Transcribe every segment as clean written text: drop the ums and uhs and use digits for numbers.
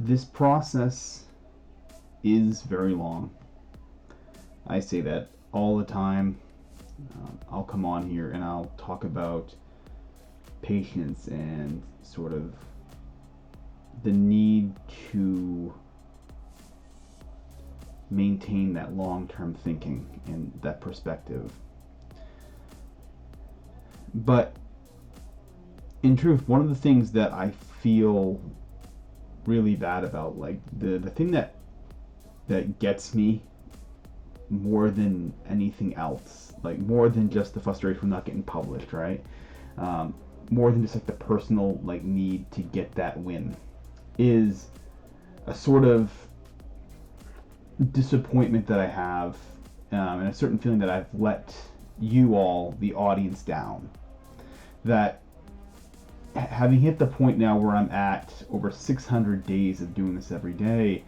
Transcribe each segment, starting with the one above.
this process is very long. I say that all the time. I'll come on here and I'll talk about patience and sort of the need to maintain that long-term thinking and that perspective. But in truth, one of the things that I feel really bad about, like the thing that gets me more than anything else, like more than just the frustration from not getting published, right? More than just like the personal like need to get that win, is a sort of disappointment that I have, and a certain feeling that I've let you all, the audience, down. That having hit the point now where I'm at over 600 days of doing this every day,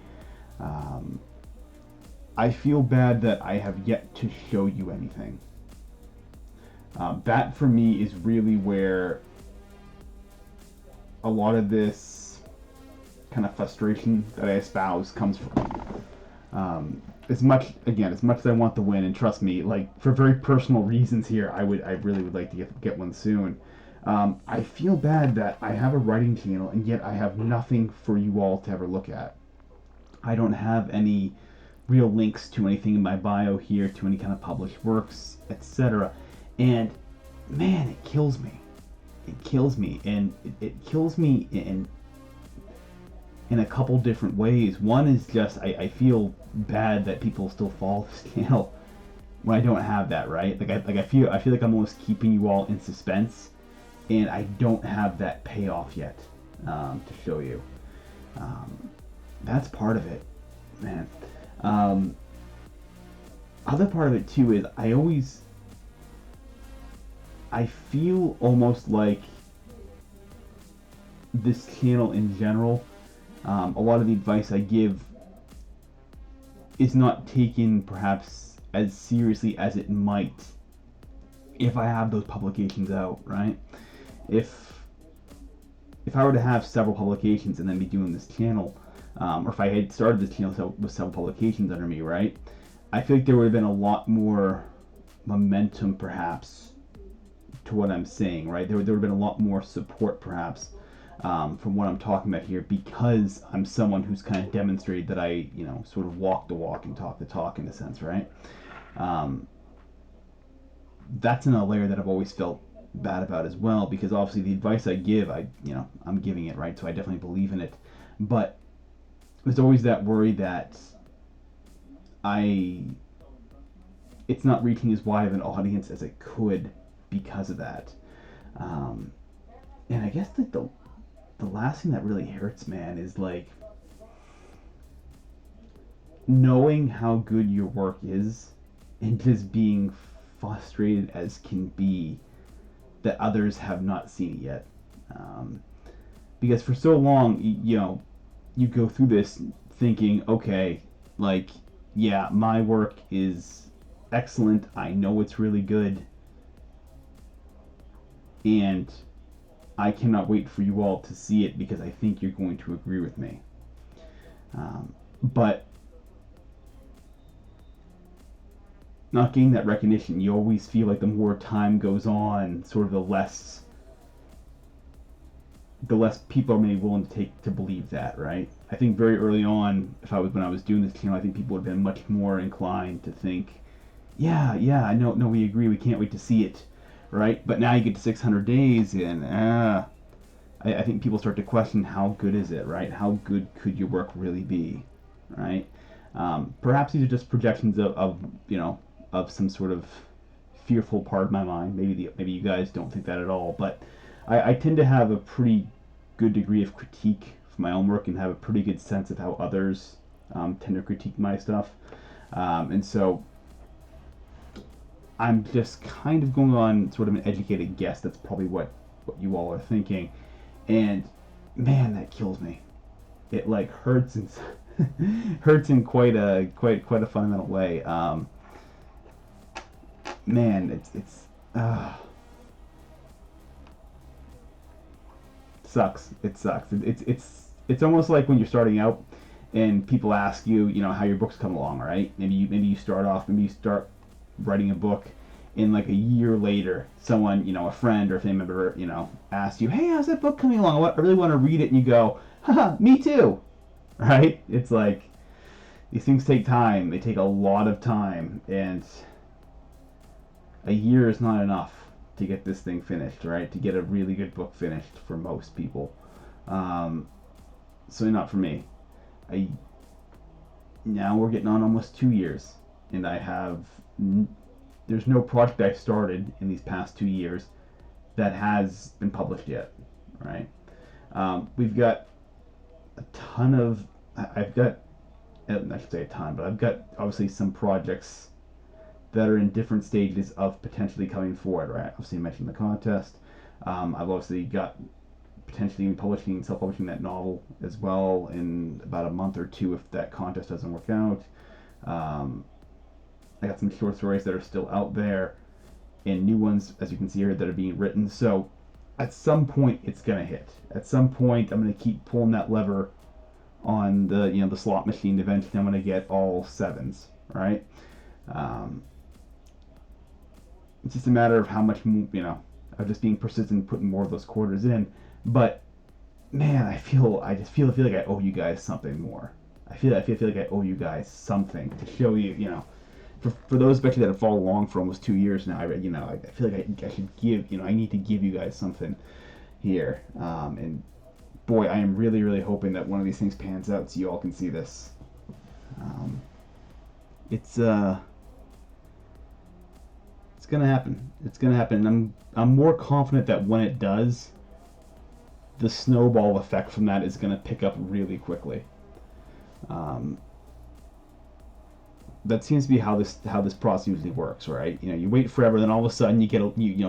I feel bad that I have yet to show you anything. That for me is really where a lot of this kind of frustration that I espouse comes from. As much as I want the win, and trust me, like for very personal reasons here, I really would like to get one soon. I feel bad that I have a writing channel and yet I have nothing for you all to ever look at. I don't have any real links to anything in my bio here, to any kind of published works, etc. And man, it kills me. It kills me, and it kills me in a couple different ways. One is just I feel bad that people still follow this channel when I don't have that, right? I feel like I'm almost keeping you all in suspense, and I don't have that payoff yet to show you. That's part of it, man. Other part of it too is I feel almost like this channel in general, a lot of the advice I give is not taken perhaps as seriously as it might if I have those publications out, right? If I were to have several publications and then be doing this channel, or if I had started this channel with several publications under me, right? I feel like there would have been a lot more momentum perhaps to what I'm saying, right? There would have been a lot more support perhaps from what I'm talking about here, because I'm someone who's kind of demonstrated that I, sort of walk the walk and talk the talk in a sense, right? That's another layer that I've always felt bad about as well, because obviously the advice I give, I'm giving it, right? So I definitely believe in it, but there's always that worry that it's not reaching as wide of an audience as it could because of that. And I guess like the last thing that really hurts, man, is like knowing how good your work is and just being frustrated as can be that others have not seen it yet. Because for so long, you go through this thinking, okay, like, yeah, my work is excellent. I know it's really good. And I cannot wait for you all to see it because I think you're going to agree with me. But not getting that recognition, you always feel like the more time goes on, sort of the less people are maybe willing to take to believe that, right? I think very early on, when I was doing this channel, I think people would have been much more inclined to think, yeah, I know, no, we agree, we can't wait to see it, right? But now you get to 600 days, and I think people start to question, how good is it, right? How good could your work really be, right? Perhaps these are just projections of some sort of fearful part of my mind. Maybe you guys don't think that at all, but I tend to have a pretty good degree of critique for my own work and have a pretty good sense of how others tend to critique my stuff. And so I'm just kind of going on sort of an educated guess. That's probably what you all are thinking. And man, that kills me. It like hurts and hurts in quite a fundamental way. Man, it's sucks. It sucks. It's it's almost like when you're starting out and people ask you, you know, how your books come along, right? Maybe you start off, maybe you start writing a book, and like a year later, someone, you know, a friend or a family member, you know, asks you, hey, how's that book coming along? I really want to read it, and you go, haha, me too, right? It's like these things take time. They take a lot of time, and a year is not enough to get this thing finished, right? To get a really good book finished for most people. So not for me. Now we're getting on almost 2 years, and there's no project I've started in these past 2 years that has been published yet, right? We've got a ton of, I've got, I should say a ton, but I've got obviously some projects that are in different stages of potentially coming forward, right? Obviously, I mentioned the contest. I've obviously got potentially self-publishing that novel as well in about a month or two if that contest doesn't work out. I got some short stories that are still out there, and new ones, as you can see here, that are being written. So at some point, it's gonna hit. At some point, I'm gonna keep pulling that lever on the slot machine. Eventually, I'm gonna get all sevens, right? It's just a matter of how much, of just being persistent, putting more of those quarters in. But man, I just feel like I owe you guys something more. I feel like I owe you guys something to show you, for those especially that have followed along for almost 2 years now. I feel like I should give, I need to give you guys something here. And boy, I am really, really hoping that one of these things pans out so you all can see this. It's gonna happen. It's gonna happen, and I'm more confident that when it does, the snowball effect from that is gonna pick up really quickly. That seems to be how this process usually works, right? You wait forever, then all of a sudden you get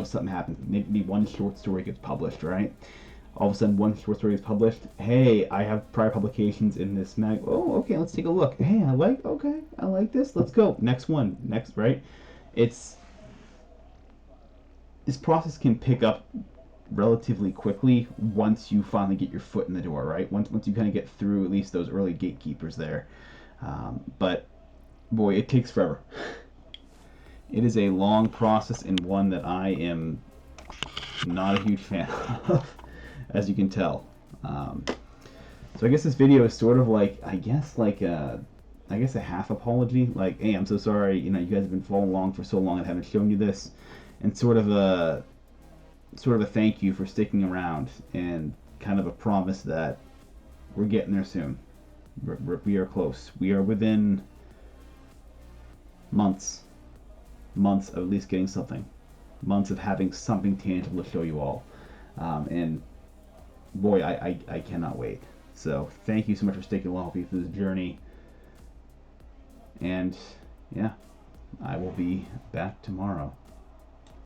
something happens. Maybe one short story gets published, right? All of a sudden one short story is published. Hey, I have prior publications in this mag. Oh, okay, let's take a look. Hey, I like this. Let's go. Next one. Next, right? This process can pick up relatively quickly once you finally get your foot in the door, right? Once you kind of get through at least those early gatekeepers there. But boy, it takes forever. It is a long process, and one that I am not a huge fan of, as you can tell. So I guess this video is sort of like, I guess a half apology. Like, hey, I'm so sorry, you guys have been following along for so long and haven't shown you this, and sort of a thank you for sticking around, and kind of a promise that we're getting there soon. We are close. We are within months of at least getting something, months of having something tangible to show you all, and boy, I cannot wait. So thank you so much for sticking along with me through this journey, and yeah, I will be back tomorrow.